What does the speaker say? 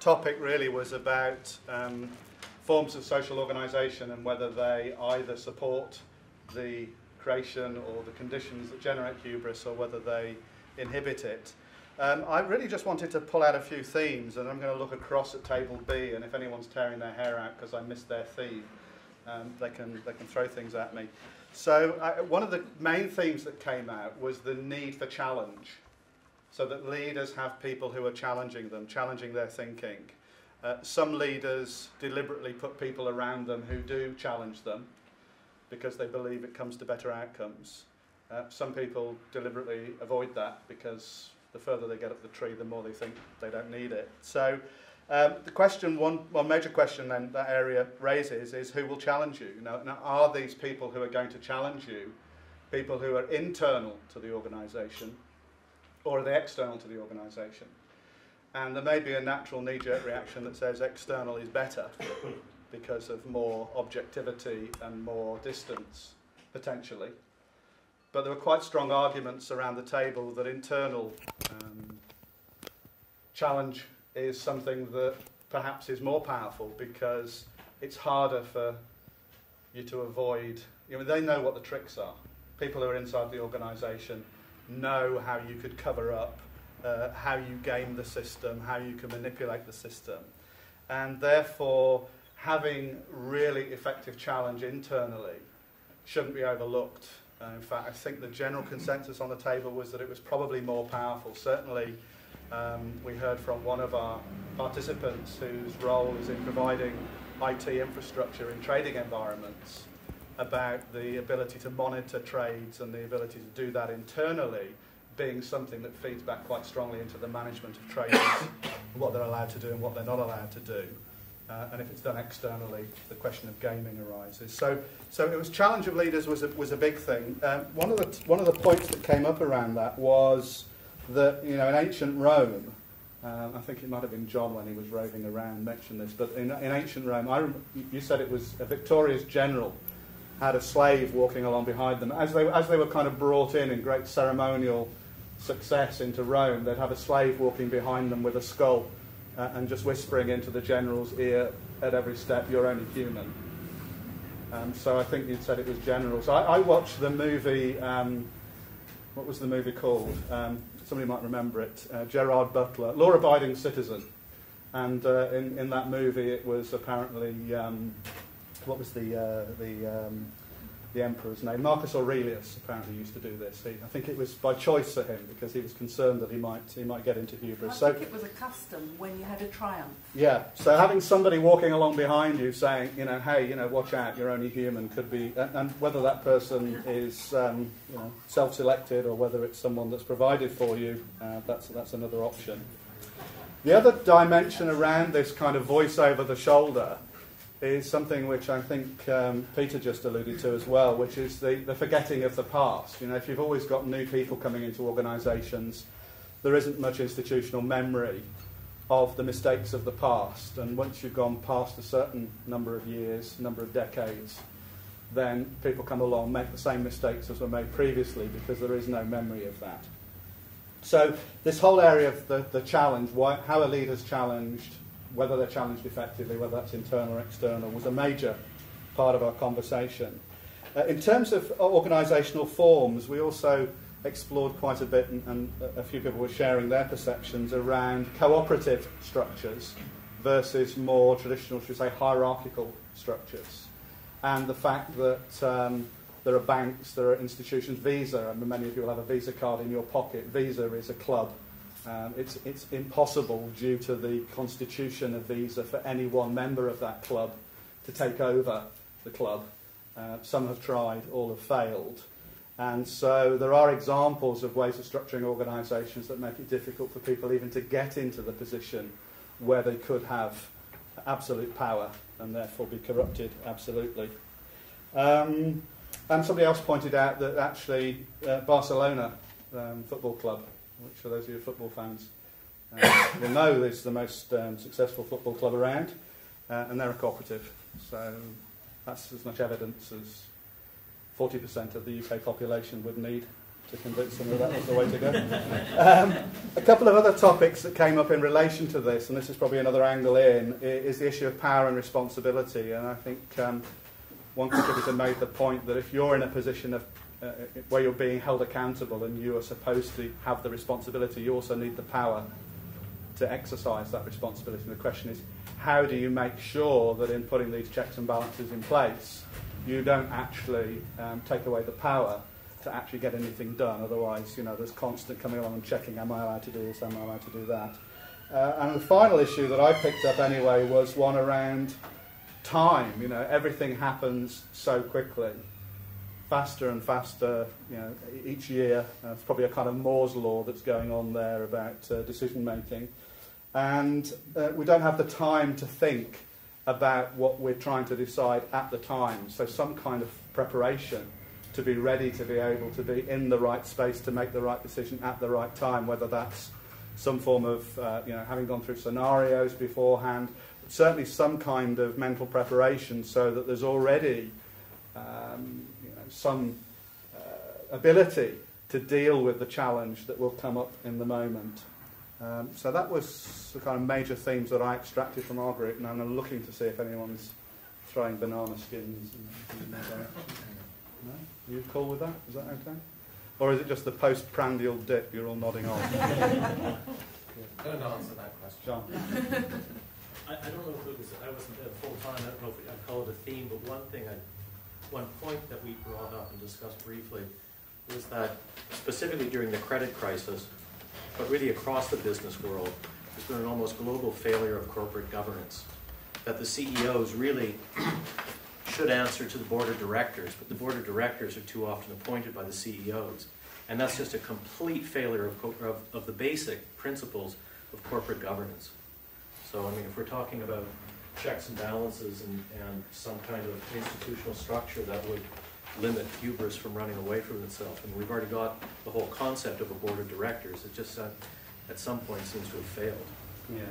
topic really was about forms of social organisation and whether they either support the creation or the conditions that generate hubris, or whether they inhibit it. I really just wanted to pull out a few themes, and I'm going to look across at table B, and if anyone's tearing their hair out because I missed their theme, they can throw things at me. So one of the main themes that came out was the need for challenge, so that leaders have people who are challenging them, challenging their thinking. Some leaders deliberately put people around them who do challenge them because they believe it comes to better outcomes. Some people deliberately avoid that because the further they get up the tree, the more they think they don't need it. So the question, one major question then that area raises is who will challenge you? Now, are these people who are going to challenge you people who are internal to the organisation, or are they external to the organisation? And there may be a natural knee-jerk reaction that says external is better because of more objectivity and more distance, potentially. But there were quite strong arguments around the table that internal challenge is something that perhaps is more powerful because it's harder for you to avoid. They know what the tricks are. People who are inside the organisation know how you could cover up, how you game the system, how you can manipulate the system. And therefore, having really effective challenge internally shouldn't be overlooked. In fact, I think the general consensus on the table was that it was probably more powerful. Certainly, we heard from one of our participants whose role is in providing IT infrastructure in trading environments about the ability to monitor trades and the ability to do that internally being something that feeds back quite strongly into the management of traders, what they're allowed to do and what they're not allowed to do. And if it's done externally, the question of gaming arises. So it was challenge of leaders was a big thing. One of the points that came up around that was that in ancient Rome, I think it might have been John when he was roving around mentioned this, but in ancient Rome, you said it was a victorious general had a slave walking along behind them as they were kind of brought in great ceremonial success into Rome. They'd have a slave walking behind them with a skull. And just whispering into the general's ear at every step, "You're only human." So I think you'd said it was generals. I watched the movie, what was the movie called? Somebody might remember it. Gerard Butler, Law-Abiding Citizen. And in that movie it was apparently, what was the emperor's name? Marcus Aurelius apparently used to do this. I think it was by choice for him because he was concerned that he might get into hubris. I think it was a custom when you had a triumph. Yeah, so having somebody walking along behind you saying, hey, watch out, you're only human, could be, and whether that person is self-selected or whether it's someone that's provided for you, that's another option. The other dimension around this kind of voice over the shoulder is something which I think Peter just alluded to as well, which is the forgetting of the past. If you've always got new people coming into organisations, there isn't much institutional memory of the mistakes of the past. And once you've gone past a certain number of years, number of decades, then people come along and make the same mistakes as were made previously because there is no memory of that. So this whole area of the challenge, how are leaders challenged, whether they're challenged effectively, whether that's internal or external, was a major part of our conversation. In terms of organisational forms, we also explored quite a bit, and a few people were sharing their perceptions around cooperative structures versus more traditional, should we say, hierarchical structures. And the fact that there are banks, there are institutions, Visa, and many of you will have a Visa card in your pocket. Visa is a club. It's impossible due to the constitution of Visa for any one member of that club to take over the club. Some have tried, all have failed. And so there are examples of ways of structuring organisations that make it difficult for people even to get into the position where they could have absolute power and therefore be corrupted absolutely. And somebody else pointed out that actually Barcelona Football Club, which for those of you football fans will know is the most successful football club around, and they're a cooperative. So that's as much evidence as 40% of the UK population would need to convince them that was the way to go. A couple of other topics that came up in relation to this, and this is probably another angle in, is the issue of power and responsibility. And I think one contributor made the point that if you're in a position of where you're being held accountable and you are supposed to have the responsibility, you also need the power to exercise that responsibility. And the question is, how do you make sure that in putting these checks and balances in place, you don't actually take away the power to actually get anything done? Otherwise, there's constant coming along and checking, am I allowed to do this, am I allowed to do that? And the final issue that I picked up anyway was one around time. Everything happens so quickly, faster and faster, each year. It's probably a kind of Moore's law that's going on there about decision making. And we don't have the time to think about what we're trying to decide at the time. So some kind of preparation to be ready to be able to be in the right space to make the right decision at the right time, whether that's some form of, having gone through scenarios beforehand, certainly some kind of mental preparation so that there's already some ability to deal with the challenge that will come up in the moment. So that was the kind of major themes that I extracted from our group, and I'm looking to see if anyone's throwing banana skins in that direction. No? Are you cool with that? Is that okay? Or is it just the postprandial dip you're all nodding on? Don't answer that question. John? I don't know if it was, I wasn't there full time, I don't know if I'd call it a theme, but one point that we brought up and discussed briefly was that specifically during the credit crisis, but really across the business world, there's been an almost global failure of corporate governance. That the CEOs really should answer to the board of directors, but the board of directors are too often appointed by the CEOs. And that's just a complete failure of the basic principles of corporate governance. So, if we're talking about checks and balances and some kind of institutional structure that would limit hubris from running away from itself, and we've already got the whole concept of a board of directors, it just at some point seems to have failed. Yeah.